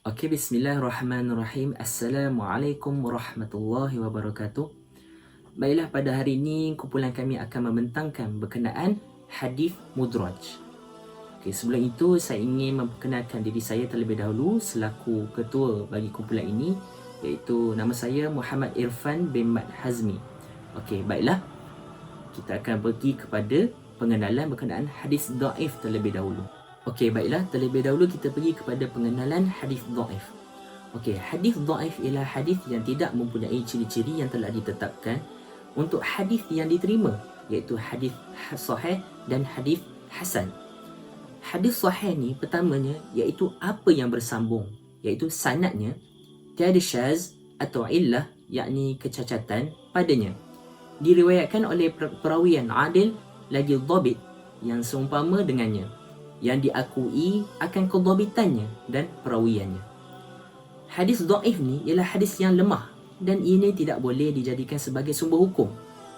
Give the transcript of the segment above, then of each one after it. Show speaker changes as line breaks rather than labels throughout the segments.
Okey, bismillahirrahmanirrahim. Assalamualaikum warahmatullahi wabarakatuh. Baiklah, pada hari ini kumpulan kami akan membentangkan berkenaan hadis mudraj. Okey, sebelum itu saya ingin memperkenalkan diri saya terlebih dahulu selaku ketua bagi kumpulan ini, iaitu nama saya Muhammad Irfan bin Mat Hazmi. Okey, baiklah. Kita akan pergi kepada pengenalan berkenaan hadis dhaif terlebih dahulu. Okey, baiklah, terlebih dahulu kita pergi kepada pengenalan hadis dhaif. Okey, hadis dhaif ialah hadis yang tidak mempunyai ciri-ciri yang telah ditetapkan untuk hadis yang diterima, iaitu hadis sahih dan hadis hasan. Hadis sahih ni pertamanya iaitu apa yang bersambung, iaitu sanadnya tiada syaz atau illah, yakni kecacatan padanya. Diriwayatkan oleh perawi yang adil lagi dhabit yang seumpama dengannya, yang diakui akan kedhabitannya dan perawiannya. Hadis dhaif ni ialah hadis yang lemah dan ianya tidak boleh dijadikan sebagai sumber hukum.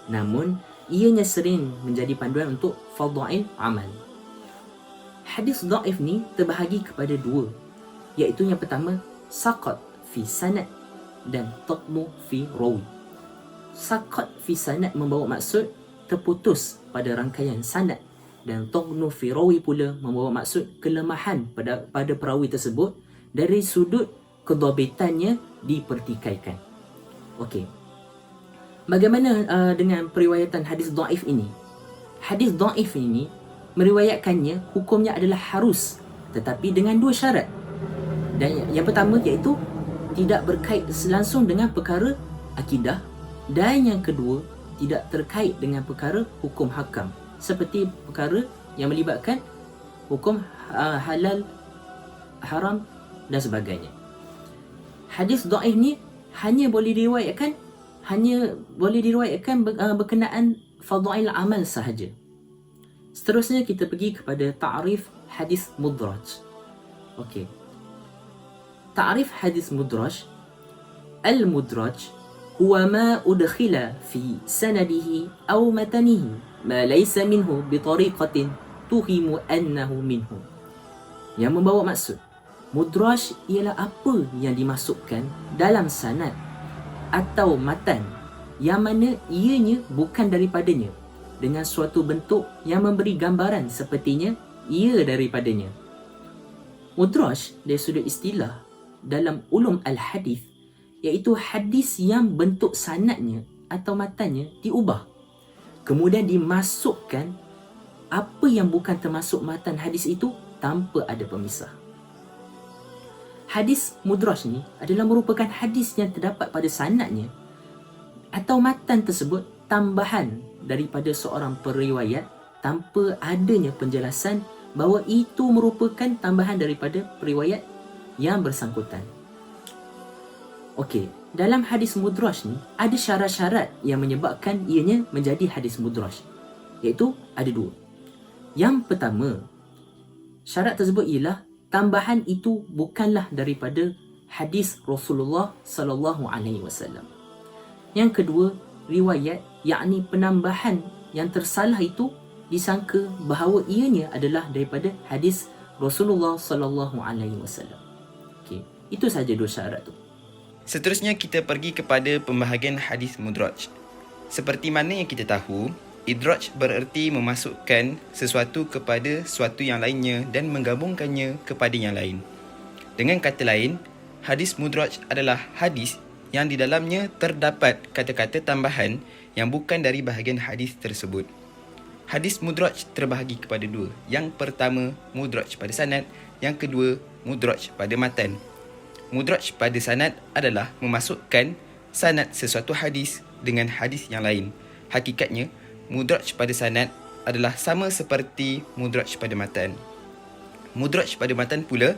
Namun, ianya sering menjadi panduan untuk fadhail amal. Hadis dhaif ni terbahagi kepada dua, iaitu yang pertama, saqat fi sanad dan taqmu fi rawi. Saqat fi sanad membawa maksud terputus pada rangkaian sanad, dan taqnu fi rawi pula membawa maksud kelemahan pada perawi tersebut dari sudut kedhabitannya dipertikaikan. Okey. Bagaimana dengan periwayatan hadis dhaif ini? Hadis dhaif ini meriwayatkannya hukumnya adalah harus, tetapi dengan dua syarat. Dan yang pertama iaitu tidak berkait langsung dengan perkara akidah, dan yang kedua tidak terkait dengan perkara hukum hakam, seperti perkara yang melibatkan hukum halal, haram dan sebagainya. Hadis dhaif ni hanya boleh diriwayatkan berkenaan fadail amal sahaja. Seterusnya kita pergi kepada ta'rif hadis mudraj. Okey. Ta'rif hadis mudraj. Al-mudraj huwa ma udkhila fi sanadihi aw matanihi ma laysa minhu bi tariqatin tuhimu annahu minhu. Yang membawa maksud mudraj ialah apa yang dimasukkan dalam sanad atau matan yang mana ianya bukan daripadanya, dengan suatu bentuk yang memberi gambaran sepertinya ia daripadanya. Mudraj dari sudut istilah dalam ulum al-hadis iaitu hadis yang bentuk sanadnya atau matannya diubah, kemudian dimasukkan apa yang bukan termasuk matan hadis itu tanpa ada pemisah. Hadis mudraj ni adalah merupakan hadis yang terdapat pada sanadnya atau matan tersebut tambahan daripada seorang periwayat tanpa adanya penjelasan bahawa itu merupakan tambahan daripada periwayat yang bersangkutan. Okey, dalam hadis mudraj ni ada syarat-syarat yang menyebabkan ianya menjadi hadis mudraj, iaitu ada dua. Yang pertama, syarat tersebut ialah tambahan itu bukanlah daripada hadis Rasulullah sallallahu alaihi wasallam. Yang kedua, riwayat yakni penambahan yang tersalah itu disangka bahawa ianya adalah daripada hadis Rasulullah sallallahu alaihi wasallam. Okey, itu saja dua syarat tu.
Seterusnya kita pergi kepada pembahagian hadis mudraj. Seperti mana yang kita tahu, idraj bererti memasukkan sesuatu kepada sesuatu yang lainnya dan menggabungkannya kepada yang lain. Dengan kata lain, hadis mudraj adalah hadis yang di dalamnya terdapat kata-kata tambahan yang bukan dari bahagian hadis tersebut. Hadis mudraj terbahagi kepada dua. Yang pertama, mudraj pada sanad. Yang kedua, mudraj pada matan. Mudraj pada sanad adalah memasukkan sanad sesuatu hadis dengan hadis yang lain. Hakikatnya, mudraj pada sanad adalah sama seperti mudraj pada matan. Mudraj pada matan pula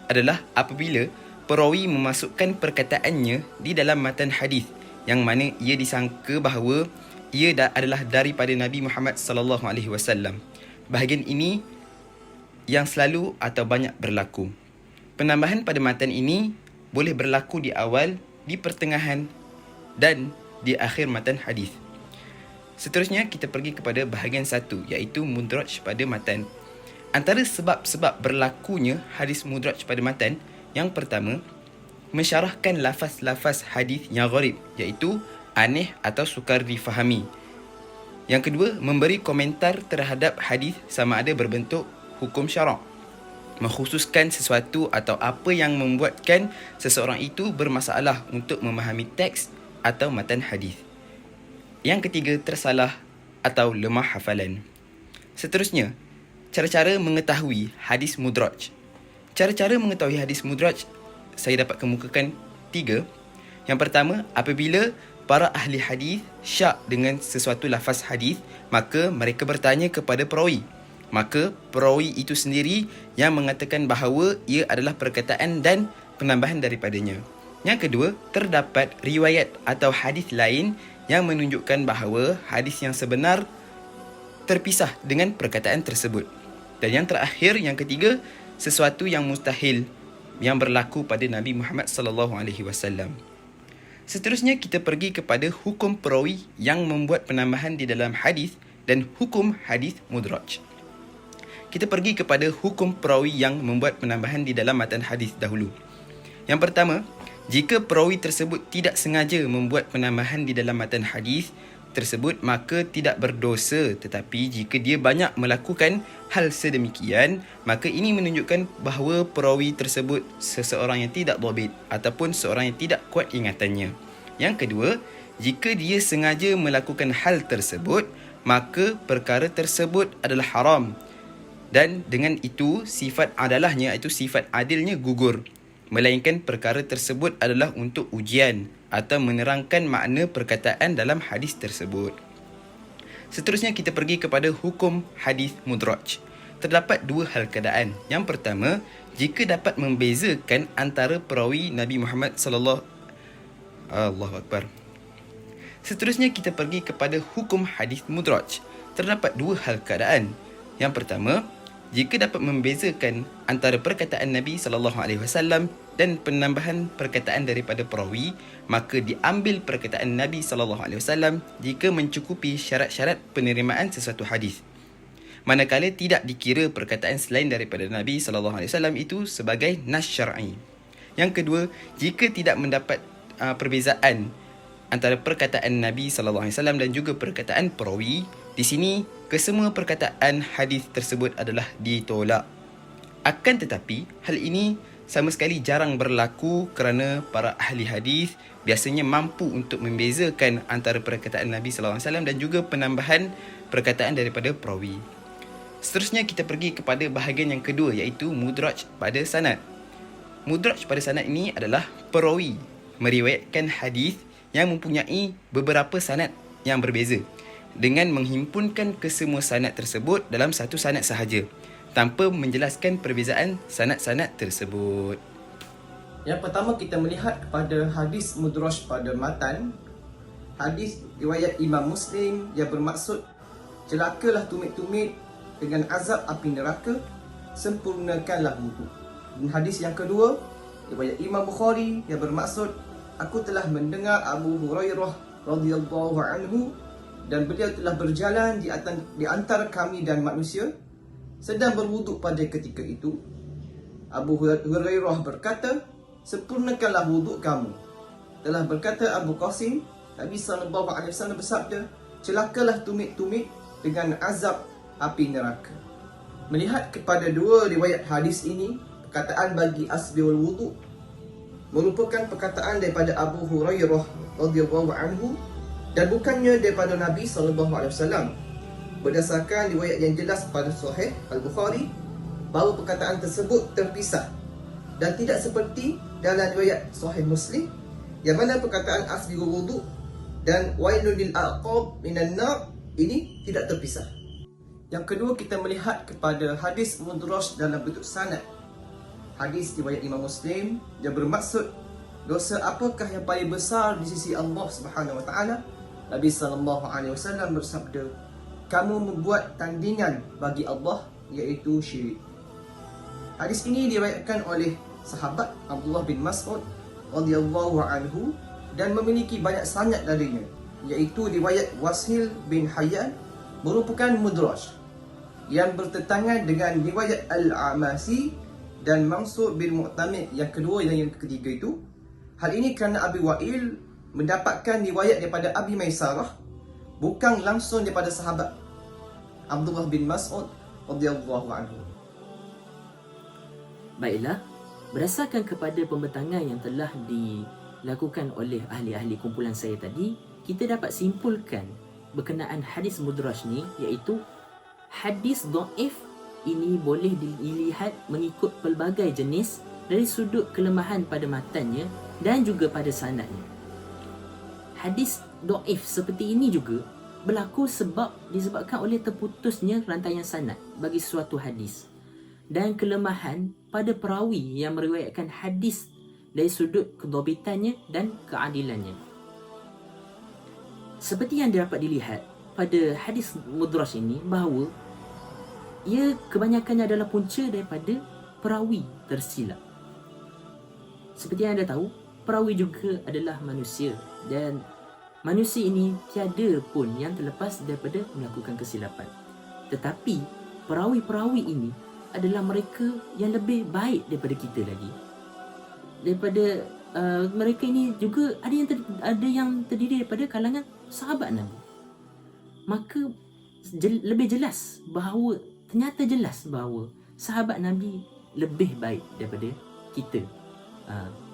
adalah apabila perawi memasukkan perkataannya di dalam matan hadis yang mana ia disangka bahawa ia adalah daripada Nabi Muhammad sallallahu alaihi wasallam. Bahagian ini yang selalu atau banyak berlaku. Penambahan pada matan ini boleh berlaku di awal, di pertengahan dan di akhir matan hadis. Seterusnya kita pergi kepada bahagian satu, iaitu mudraj pada matan. Antara sebab-sebab berlakunya hadis mudraj pada matan Yang pertama, mensyarahkan lafaz-lafaz hadis yang gharib, iaitu aneh atau sukar difahami. Yang kedua, memberi komentar terhadap hadis sama ada berbentuk hukum syarak, mengkhususkan sesuatu atau apa yang membuatkan seseorang itu bermasalah untuk memahami teks atau matan hadis. Yang ketiga, tersalah atau lemah hafalan. Seterusnya, cara-cara mengetahui hadis mudraj. Cara-cara mengetahui hadis mudraj saya dapat kemukakan 3. Yang pertama, apabila para ahli hadis syak dengan sesuatu lafaz hadis, maka mereka bertanya kepada perawi. Maka perawi itu sendiri yang mengatakan bahawa ia adalah perkataan dan penambahan daripadanya. Yang kedua, terdapat riwayat atau hadis lain yang menunjukkan bahawa hadis yang sebenar terpisah dengan perkataan tersebut. Dan yang terakhir, yang ketiga, sesuatu yang mustahil yang berlaku pada Nabi Muhammad sallallahu alaihi wasallam. Seterusnya kita pergi kepada hukum perawi yang membuat penambahan di dalam hadis dan hukum hadis mudraj. Kita pergi kepada hukum perawi yang membuat penambahan di dalam matan hadis dahulu. Yang pertama, jika perawi tersebut tidak sengaja membuat penambahan di dalam matan hadis tersebut, maka tidak berdosa. Tetapi jika dia banyak melakukan hal sedemikian, maka ini menunjukkan bahawa perawi tersebut seseorang yang tidak dhabit ataupun seorang yang tidak kuat ingatannya. Yang kedua, jika dia sengaja melakukan hal tersebut, maka perkara tersebut adalah haram. Dan dengan itu, sifat adalahnya, iaitu sifat adilnya gugur. Melainkan perkara tersebut adalah untuk ujian atau menerangkan makna perkataan dalam hadis tersebut. Seterusnya kita pergi kepada hukum hadis mudraj. Terdapat dua hal keadaan. Yang pertama, jika dapat membezakan antara perawi Nabi Muhammad Allahu Akbar. Seterusnya kita pergi kepada hukum hadis mudraj. Terdapat dua hal keadaan. Yang pertama, jika dapat membezakan antara perkataan Nabi SAW dan penambahan perkataan daripada perawi, maka diambil perkataan Nabi SAW jika mencukupi syarat-syarat penerimaan sesuatu hadis. Manakala tidak dikira perkataan selain daripada Nabi SAW itu sebagai nas syar'i. Yang kedua, jika tidak mendapat perbezaan antara perkataan Nabi SAW dan juga perkataan perawi, di sini kesemua perkataan hadis tersebut adalah ditolak. Akan tetapi, hal ini sama sekali jarang berlaku kerana para ahli hadis biasanya mampu untuk membezakan antara perkataan Nabi SAW dan juga penambahan perkataan daripada perawi. Seterusnya kita pergi kepada bahagian yang kedua, iaitu mudraj pada sanad. Mudraj pada sanad ini adalah perawi meriwayatkan hadis yang mempunyai beberapa sanad yang berbeza dengan menghimpunkan kesemua sanad tersebut dalam satu sanad sahaja tanpa menjelaskan perbezaan sanad-sanad tersebut.
Yang pertama, kita melihat kepada hadis mudraj pada matan. Hadis riwayat Imam Muslim yang bermaksud celakalah tumit-tumit dengan azab api neraka, sempurnakanlah wudu. Dan hadis yang kedua riwayat Imam Bukhari yang bermaksud aku telah mendengar Abu Hurairah radhiyallahu anhu dan beliau telah berjalan di antara kami dan manusia sedang berwuduk pada ketika itu. Abu Hurairah berkata, sempurnakanlah wuduk kamu. Telah berkata Abu Qasim, Nabi SAW bersabda, celakalah tumit-tumit dengan azab api neraka. Melihat kepada dua riwayat hadis ini, perkataan bagi asbiul wuduk merupakan perkataan daripada Abu Hurairah radhiyallahu anhu dan bukannya daripada Nabi SAW. Berdasarkan riwayat yang jelas pada Sahih Al-Bukhari bahawa perkataan tersebut terpisah dan tidak seperti dalam riwayat Sahih Muslim yang mana perkataan asbiul wuduk dan wailul lil aqab minan nar ini tidak terpisah. Yang kedua, kita melihat kepada hadis mudraj dalam bentuk sanad. Hadis riwayat Imam Muslim yang bermaksud dosa apakah yang paling besar di sisi Allah Subhanahu Wa Taala? Nabi SAW bersabda, kamu membuat tandingan bagi Allah, iaitu syirik. Hadis ini diriwayatkan oleh sahabat Abdullah bin Mas'ud radhiyallahu anhu dan memiliki banyak sanad darinya, iaitu riwayat Wasil bin Hayyan merupakan mudraj yang bertentangan dengan riwayat Al-Amasi dan Mansur bin Mu'tamid yang kedua dan yang ketiga itu. Hal ini kerana Abi Wa'il mendapatkan riwayat daripada Abi Maisarah bukan langsung daripada sahabat Abdullah bin Mas'ud radhiyallahu anhu.
Baiklah, berdasarkan kepada pembentangan yang telah dilakukan oleh ahli-ahli kumpulan saya tadi, kita dapat simpulkan berkenaan hadis mudraj ni, iaitu hadis dhaif ini boleh dilihat mengikut pelbagai jenis dari sudut kelemahan pada matannya dan juga pada sanadnya. Hadis dhaif seperti ini juga berlaku disebabkan oleh terputusnya rantaian sanad bagi suatu hadis dan kelemahan pada perawi yang meriwayatkan hadis dari sudut kedobitannya dan keadilannya. Seperti yang dapat dilihat pada hadis mudraj ini, bahawa ia kebanyakannya adalah punca daripada perawi tersilap. Seperti yang anda tahu, perawi juga adalah manusia, dan manusia ini tiada pun yang terlepas daripada melakukan kesilapan. Tetapi perawi-perawi ini adalah mereka yang lebih baik daripada kita lagi. Daripada mereka ini juga ada yang terdiri daripada kalangan sahabat Nabi. Maka lebih jelas bahawa sahabat Nabi lebih baik daripada kita.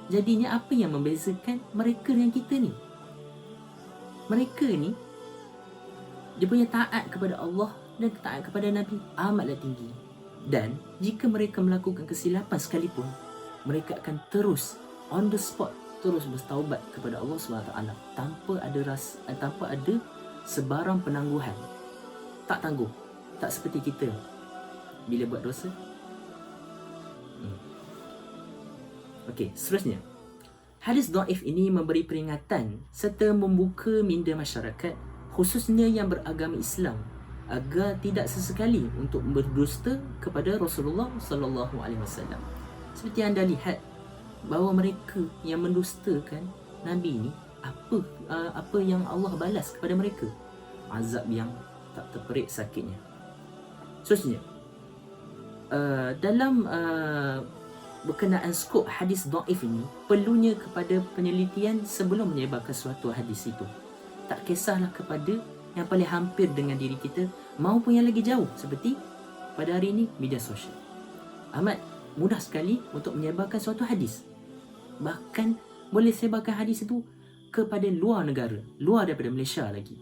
Jadinya apa yang membezakan mereka dengan kita ni? Mereka ni, dia punya taat kepada Allah dan taat kepada Nabi amatlah tinggi. Dan jika mereka melakukan kesilapan sekalipun, mereka akan terus on the spot terus bertaubat kepada Allah SWT tanpa ada sebarang penangguhan. Tak tangguh, tak seperti kita bila buat dosa. Okey, seterusnya. Hadis dhaif ini memberi peringatan serta membuka minda masyarakat, khususnya yang beragama Islam, agar tidak sesekali untuk berdusta kepada Rasulullah sallallahu alaihi wasallam. Seperti anda lihat bahawa mereka yang mendustakan Nabi ni, apa yang Allah balas kepada mereka? Azab yang tak terperik sakitnya. Seterusnya, dalam berkenaan skop hadis dhaif ini, perlunya kepada penelitian sebelum menyebarkan suatu hadis itu. Tak kisahlah kepada yang paling hampir dengan diri kita maupun yang lagi jauh, seperti pada hari ini media sosial. Amat mudah sekali untuk menyebarkan suatu hadis. Bahkan boleh sebarkan hadis itu kepada luar negara, luar daripada Malaysia lagi,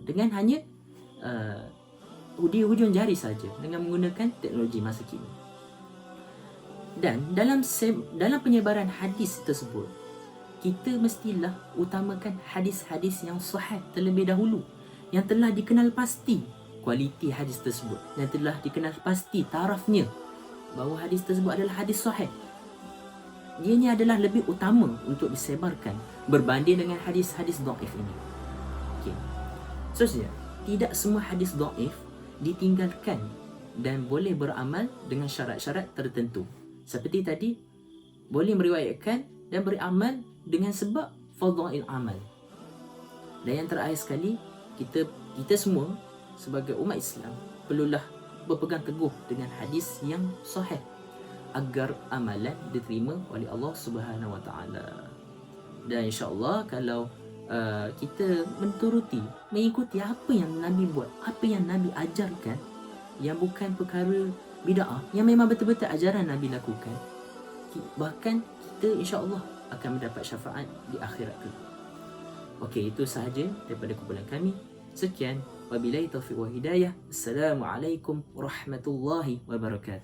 dengan hanya di hujung jari saja, dengan menggunakan teknologi masa kini. Dan dalam penyebaran hadis tersebut, kita mestilah utamakan hadis-hadis yang sahih terlebih dahulu, yang telah dikenal pasti kualiti hadis tersebut, yang telah dikenal pasti tarafnya, bahawa hadis tersebut adalah hadis sahih. Ianya adalah lebih utama untuk disebarkan berbanding dengan hadis-hadis dhaif ini. Okey. Seterusnya, tidak semua hadis dhaif ditinggalkan dan boleh beramal dengan syarat-syarat tertentu. Seperti tadi, boleh meriwayatkan dan beramal dengan sebab fadhail amal. Dan yang terakhir sekali, kita semua sebagai umat Islam perlulah berpegang teguh dengan hadis yang sahih agar amalan diterima oleh Allah Subhanahu Wa Taala. Dan insya-Allah kalau kita mengikuti apa yang Nabi buat, apa yang Nabi ajarkan, yang bukan perkara bid'ah, yang memang betul-betul ajaran Nabi lakukan, bahkan kita insya-Allah akan mendapat syafaat di akhirat kelak. Okey, itu sahaja daripada kumpulan kami. Sekian, wabillahi taufiq wal hidayah. Assalamualaikum warahmatullahi wabarakatuh.